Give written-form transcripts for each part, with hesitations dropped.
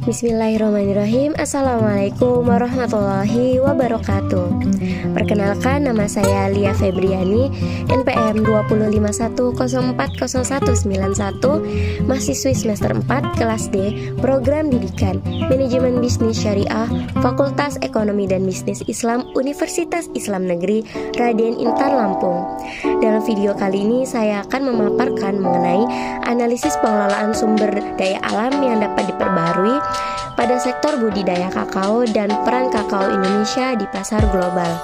Bismillahirrahmanirrahim. Assalamualaikum warahmatullahi wabarakatuh. Perkenalkan, nama saya Lia Febriani, NPM 251040191, mahasiswi semester 4 kelas D, Program Didikan Manajemen Bisnis Syariah, Fakultas Ekonomi dan Bisnis Islam, Universitas Islam Negeri Raden Intan Lampung. Dalam video kali ini saya akan memaparkan mengenai analisis pengelolaan sumber daya alam yang dapat diperbarui pada sektor budidaya kakao dan peran kakao Indonesia di pasar global.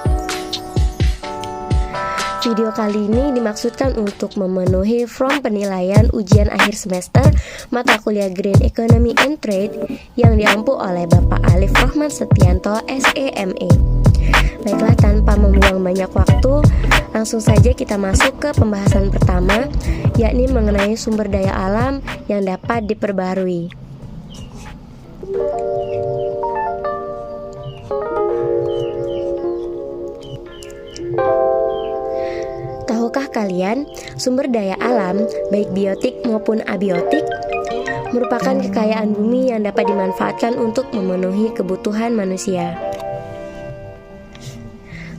Video kali ini dimaksudkan untuk memenuhi form penilaian ujian akhir semester mata kuliah Green Economy and Trade yang diampu oleh Bapak Alif Rohman Setianto, SEME. Baiklah, tanpa membuang banyak waktu, langsung saja kita masuk ke pembahasan pertama, yakni mengenai sumber daya alam yang dapat diperbarui. Tahukah kalian, sumber daya alam, baik biotik maupun abiotik, merupakan kekayaan bumi yang dapat dimanfaatkan untuk memenuhi kebutuhan manusia.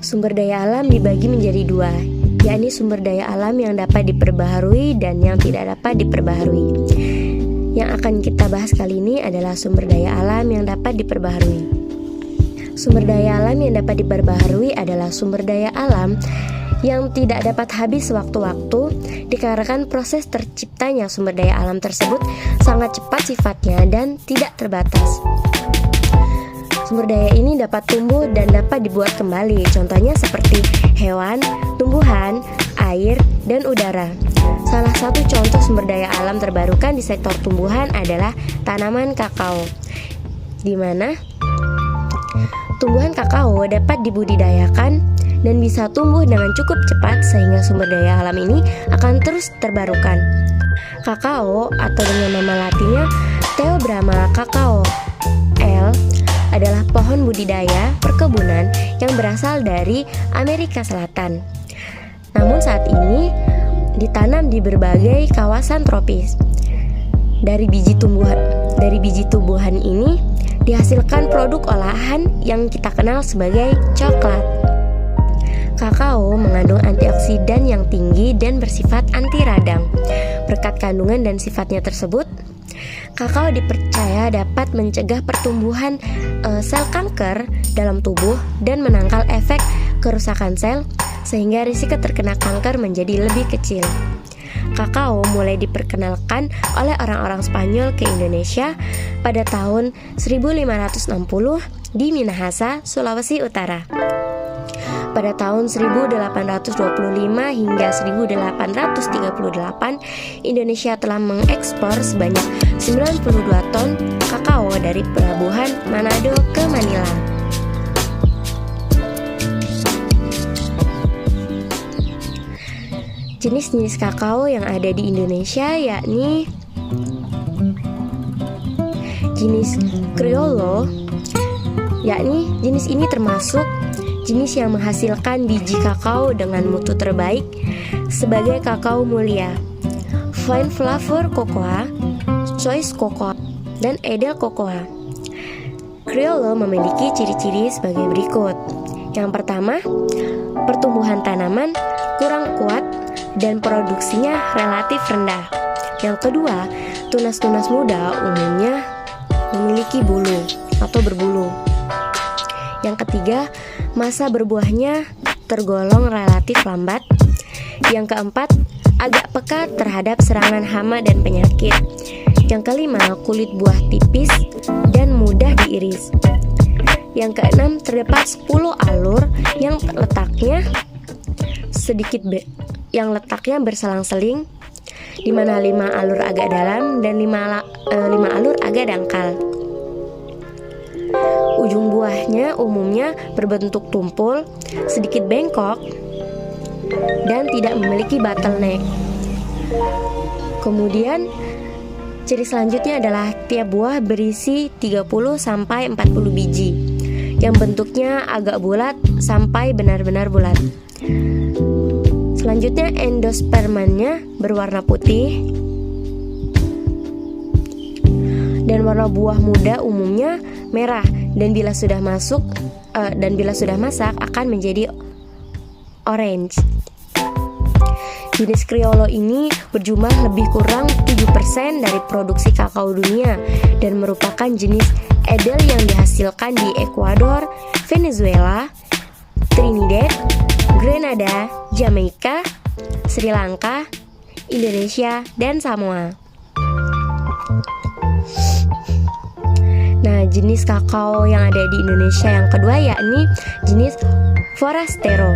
Sumber daya alam dibagi menjadi dua, yakni sumber daya alam yang dapat diperbaharui dan yang tidak dapat diperbaharui. Yang akan kita bahas kali ini adalah sumber daya alam yang dapat diperbaharui. Sumber daya alam yang dapat diperbaharui adalah sumber daya alam yang tidak dapat habis sewaktu-waktu dikarenakan proses terciptanya sumber daya alam tersebut sangat cepat sifatnya dan tidak terbatas. Sumber daya ini dapat tumbuh dan dapat dibuat kembali, contohnya seperti hewan, tumbuhan, air, dan udara. Salah satu contoh sumber daya alam terbarukan di sektor tumbuhan adalah tanaman kakao, di mana tumbuhan kakao dapat dibudidayakan dan bisa tumbuh dengan cukup cepat sehingga sumber daya alam ini akan terus terbarukan. Kakao atau dengan nama latinnya Theobroma cacao L adalah pohon budidaya perkebunan yang berasal dari Amerika Selatan. Namun saat ini ditanam di berbagai kawasan tropis. Dari biji tumbuhan ini dihasilkan produk olahan yang kita kenal sebagai coklat. Kakao mengandung antioksidan yang tinggi dan bersifat anti radang. Berkat kandungan dan sifatnya tersebut, kakao dipercaya dapat mencegah pertumbuhan sel kanker dalam tubuh dan menangkal efek kerusakan sel sehingga risiko terkena kanker menjadi lebih kecil. Kakao mulai diperkenalkan oleh orang-orang Spanyol ke Indonesia pada tahun 1560 di Minahasa, Sulawesi Utara. Pada tahun 1825 hingga 1838, Indonesia telah mengekspor sebanyak 92 ton kakao dari pelabuhan Manado ke Manila. Jenis-jenis kakao yang ada di Indonesia yakni jenis Criollo, yakni jenis ini termasuk jenis yang menghasilkan biji kakao dengan mutu terbaik sebagai kakao mulia, fine flavor cocoa, choice cocoa, dan edel cocoa. Criollo memiliki ciri-ciri sebagai berikut. Yang pertama, pertumbuhan tanaman kurang kuat dan produksinya relatif rendah. Yang kedua, tunas-tunas muda umumnya memiliki bulu atau berbulu. Yang ketiga, masa berbuahnya tergolong relatif lambat. Yang keempat, agak peka terhadap serangan hama dan penyakit. Yang kelima, kulit buah tipis dan mudah diiris. Yang keenam, terdapat 10 alur yang letaknya berselang-seling, di mana 5 alur agak dalam dan 5 alur agak dangkal. Ujung buahnya umumnya berbentuk tumpul, sedikit bengkok, dan tidak memiliki bottleneck. Kemudian, ciri selanjutnya adalah tiap buah berisi 30-40 biji, yang bentuknya agak bulat sampai benar-benar bulat. Selanjutnya, endospermanya berwarna putih Dan warna buah muda umumnya merah dan bila sudah masak akan menjadi orange. Jenis Criollo ini berjumlah lebih kurang 7% dari produksi kakao dunia dan merupakan jenis edel yang dihasilkan di Ekuador, Venezuela, Trinidad, Grenada, Jamaika, Sri Lanka, Indonesia, dan Samoa. Nah, jenis kakao yang ada di Indonesia yang kedua yakni jenis Forastero.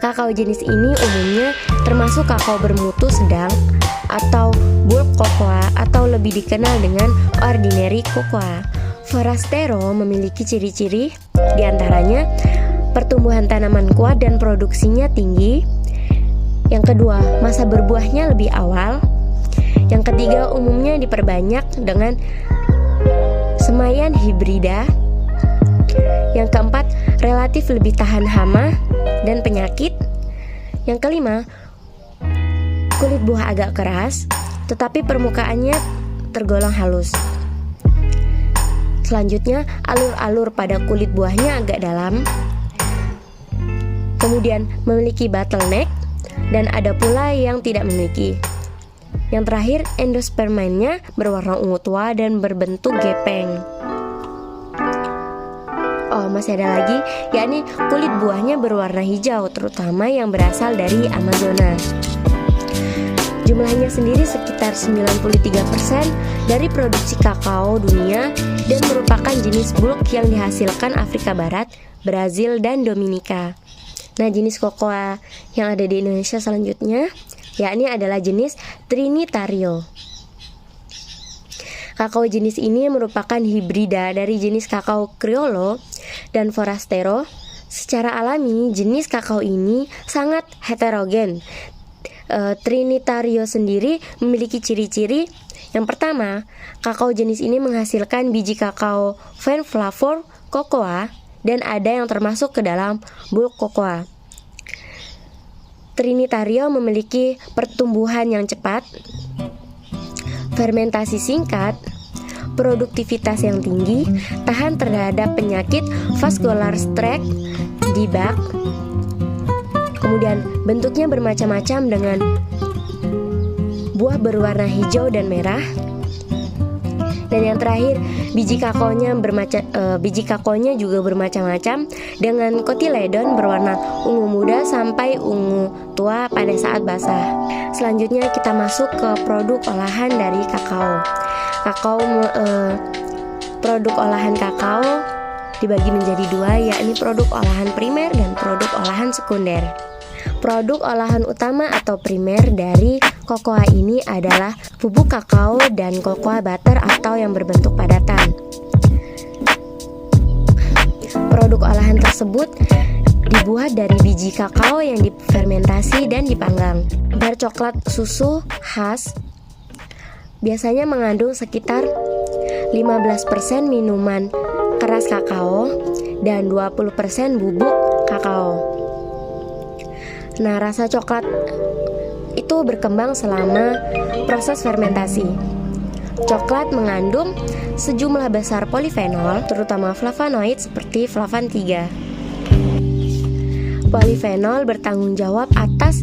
Kakao jenis ini umumnya termasuk kakao bermutu sedang atau bulk cocoa atau lebih dikenal dengan ordinary cocoa. Forastero memiliki ciri-ciri diantaranya pertumbuhan tanaman kuat dan produksinya tinggi. Yang kedua, masa berbuahnya lebih awal. Yang ketiga, umumnya diperbanyak dengan semaian hibrida. Yang keempat, relatif lebih tahan hama dan penyakit. Yang kelima, kulit buah agak keras, tetapi permukaannya tergolong halus. Selanjutnya, alur-alur pada kulit buahnya agak dalam. Kemudian memiliki bottleneck dan ada pula yang tidak memiliki. Yang terakhir, endospermanya berwarna ungu tua dan berbentuk gepeng. Oh, masih ada lagi, yakni kulit buahnya berwarna hijau, terutama yang berasal dari Amazonas. Jumlahnya sendiri sekitar 93% dari produksi kakao dunia dan merupakan jenis bulk yang dihasilkan Afrika Barat, Brazil, dan Dominika. Nah, jenis kokoa yang ada di Indonesia selanjutnya yakni adalah jenis Trinitario. Kakao jenis ini merupakan hibrida dari jenis kakao Criollo dan Forastero. Secara alami, jenis kakao ini sangat heterogen. Trinitario sendiri memiliki ciri-ciri. Yang pertama, kakao jenis ini menghasilkan biji kakao Vine Flavor Cocoa dan ada yang termasuk ke dalam bulk cocoa. Trinitario memiliki pertumbuhan yang cepat, fermentasi singkat, produktivitas yang tinggi, tahan terhadap penyakit vascular stroke di bak. Kemudian bentuknya bermacam-macam dengan buah berwarna hijau dan merah. Dan yang terakhir, biji kakaonya juga bermacam-macam dengan kotiledon berwarna ungu muda sampai ungu tua pada saat basah. Selanjutnya kita masuk ke produk olahan dari kakao. Produk olahan kakao dibagi menjadi dua, yakni produk olahan primer dan produk olahan sekunder. Produk olahan utama atau primer dari kokoa ini adalah bubuk kakao dan kokoa butter atau yang berbentuk padatan. Produk olahan tersebut dibuat dari biji kakao yang difermentasi dan dipanggang. Bar coklat susu khas biasanya mengandung sekitar 15% minuman keras kakao dan 20% bubuk kakao. Nah, rasa coklat itu berkembang selama proses fermentasi. Coklat mengandung sejumlah besar polifenol, terutama flavonoid seperti flavan 3. Polifenol bertanggung jawab atas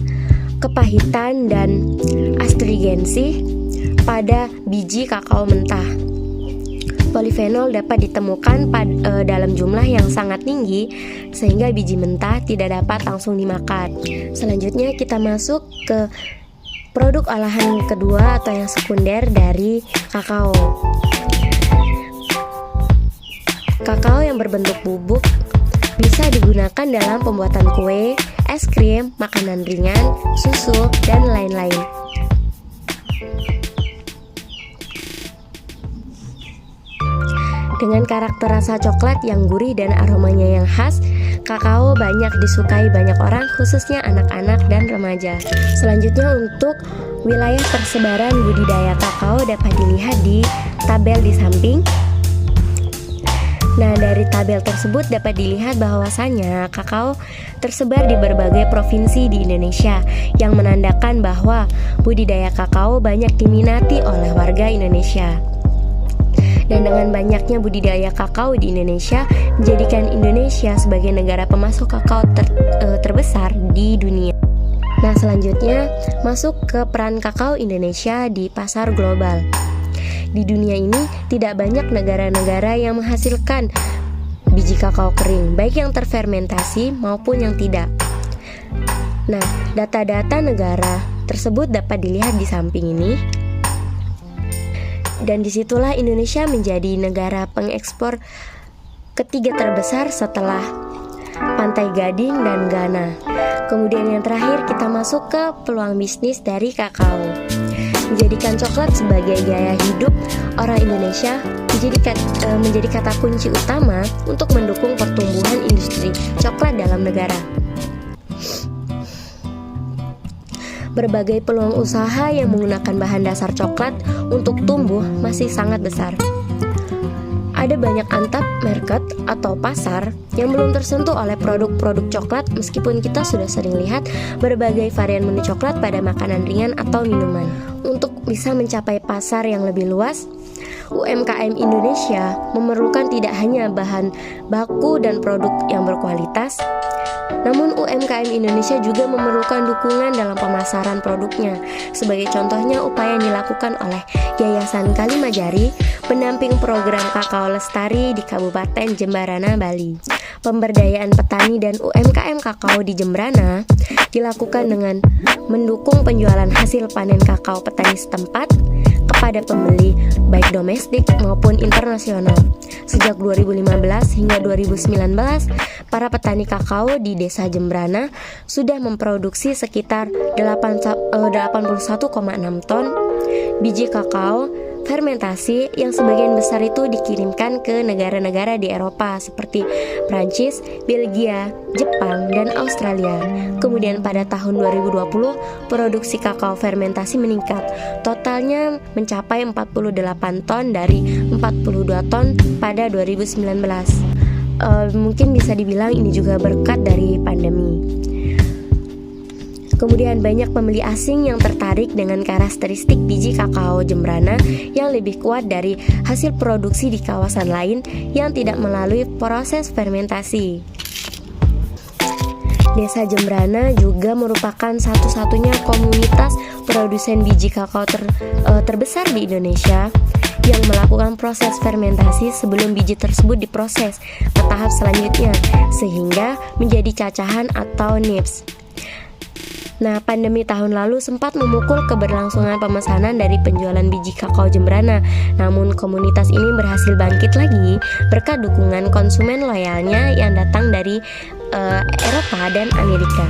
kepahitan dan astringensi pada biji kakao mentah. Polifenol dapat ditemukan dalam jumlah yang sangat tinggi sehingga biji mentah tidak dapat langsung dimakan. Selanjutnya kita masuk ke produk olahan kedua atau yang sekunder dari kakao. Kakao yang berbentuk bubuk bisa digunakan dalam pembuatan kue, es krim, makanan ringan, susu, dan lain-lain. Dengan karakter rasa coklat yang gurih dan aromanya yang khas, kakao banyak disukai banyak orang, khususnya anak-anak dan remaja. Selanjutnya, untuk wilayah persebaran budidaya kakao dapat dilihat di tabel di samping. Nah, dari tabel tersebut dapat dilihat bahwasanya kakao tersebar di berbagai provinsi di Indonesia, yang menandakan bahwa budidaya kakao banyak diminati oleh warga Indonesia. Dan dengan banyaknya budidaya kakao di Indonesia, menjadikan Indonesia sebagai negara pemasok kakao terbesar di dunia. Nah, selanjutnya masuk ke peran kakao Indonesia di pasar global. Di dunia ini tidak banyak negara-negara yang menghasilkan biji kakao kering, baik yang terfermentasi maupun yang tidak. Nah, data-data negara tersebut dapat dilihat di samping ini. Dan disitulah Indonesia menjadi negara pengekspor ketiga terbesar setelah Pantai Gading dan Ghana. Kemudian yang terakhir kita masuk ke peluang bisnis dari kakao. Menjadikan coklat sebagai gaya hidup orang Indonesia menjadi kata kunci utama untuk mendukung pertumbuhan industri coklat dalam negara. Berbagai peluang usaha yang menggunakan bahan dasar coklat untuk tumbuh masih sangat besar. Ada banyak untapped market atau pasar yang belum tersentuh oleh produk-produk coklat, meskipun kita sudah sering lihat berbagai varian menu coklat pada makanan ringan atau minuman. Untuk bisa mencapai pasar yang lebih luas, UMKM Indonesia memerlukan tidak hanya bahan baku dan produk yang berkualitas, namun UMKM Indonesia juga memerlukan dukungan dalam pemasaran produknya. Sebagai contohnya upaya yang dilakukan oleh Yayasan Kalimajari, pendamping program Kakao Lestari di Kabupaten Jembrana, Bali. Pemberdayaan petani dan UMKM kakao di Jembrana dilakukan dengan mendukung penjualan hasil panen kakao petani setempat kepada pembeli baik domestik maupun internasional. Sejak 2015 hingga 2019, para petani kakao di Desa Jembrana sudah memproduksi sekitar 81,6 ton biji kakao fermentasi yang sebagian besar itu dikirimkan ke negara-negara di Eropa seperti Prancis, Belgia, Jepang, dan Australia. Kemudian pada tahun 2020, produksi kakao fermentasi meningkat. Totalnya mencapai 48 ton dari 42 ton pada 2019. Mungkin bisa dibilang ini juga berkat dari pandemi. Kemudian banyak pembeli asing yang tertarik dengan karakteristik biji kakao Jembrana yang lebih kuat dari hasil produksi di kawasan lain yang tidak melalui proses fermentasi. Desa Jembrana juga merupakan satu-satunya komunitas produsen biji kakao terbesar di Indonesia yang melakukan proses fermentasi sebelum biji tersebut diproses ke tahap selanjutnya sehingga menjadi cacahan atau nibs. Nah, pandemi tahun lalu sempat memukul keberlangsungan pemesanan dari penjualan biji kakao Jembrana. Namun komunitas ini berhasil bangkit lagi berkat dukungan konsumen loyalnya yang datang dari Eropa dan Amerika.